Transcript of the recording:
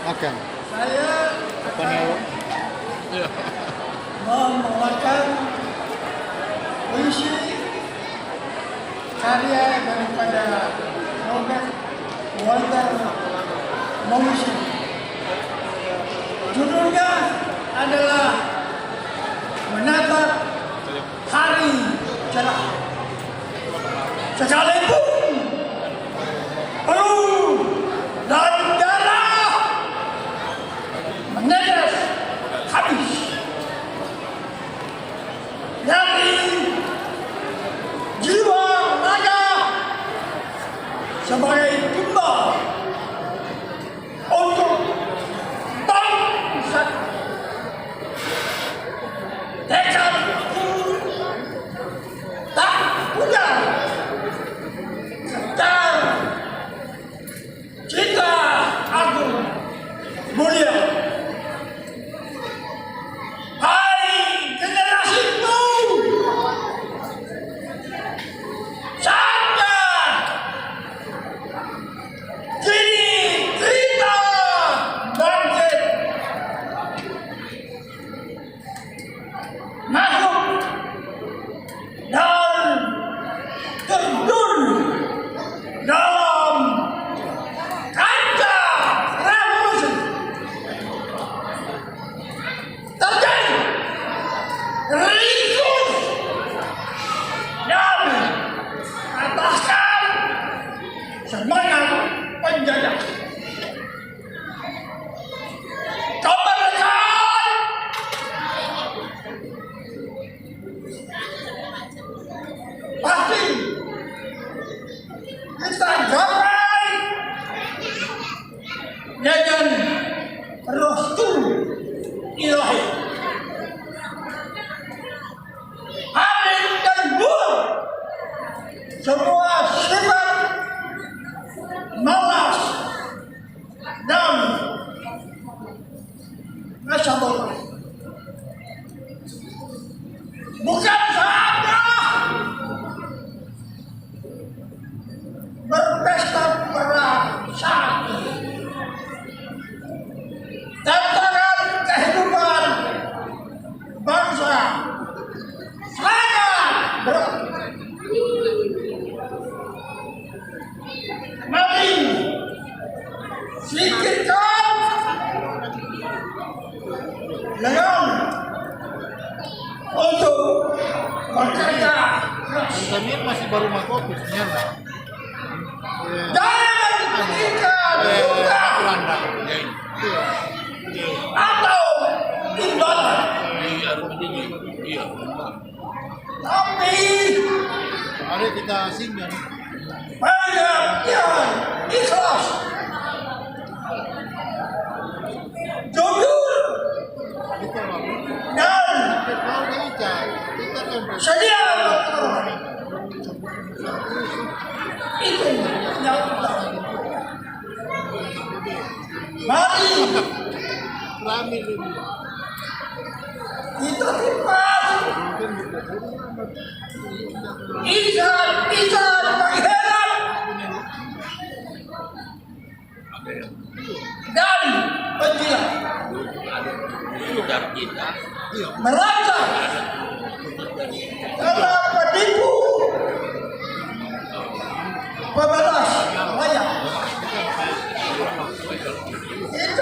Akan. Saya Apa nih? Iya. membawakan puisi karya daripada Robert Walter Morrison. Judulnya adalah Menatap Hari Cerah. Sekalipun peluh dan darah menetes habis dari jiwa raga sebagai tumbal untuk bangsa. Tekadku tak pudar serta cita agung mulia. Hai generasiku, sadar kini kita bangkit masuk dan terjun dalam kancah revolusi. Terjadi rinsus dan ataskan semangat penjajah. Kemerdekaan pasti kita capai dengan restu ilahi. Amin dan buang semua sifat malas dan rasa bodoh. Bukan saja berpesta perang saat ini, tantangan kehidupan bangsa sangat berat. Mari singkirkan dengan untuk bekerja keras. Kami masih baru mau kopi sebenarnya. Dan ketika juga atau ibadah, tapi Mari kita singgah. banyak yang ikhlas, jujur, Kita dan sedia berkorban. Itu yang utama. Mari Rame dulu. kita timpas ikan pengheran dan penjilat merancang dalam penipu pembalas rakyat. Kita